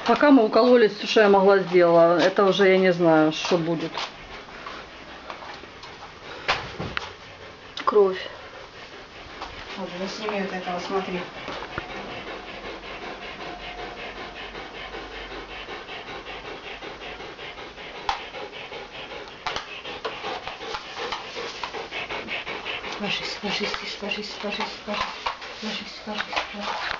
Пока мы укололись, все, что я могла, сделала. Это уже я не знаю, что будет. Кровь. Вот, ну сними вот этого, смотри. Ложись, ложись, ложись, ложись, ложись, ложись, ложись, ложись.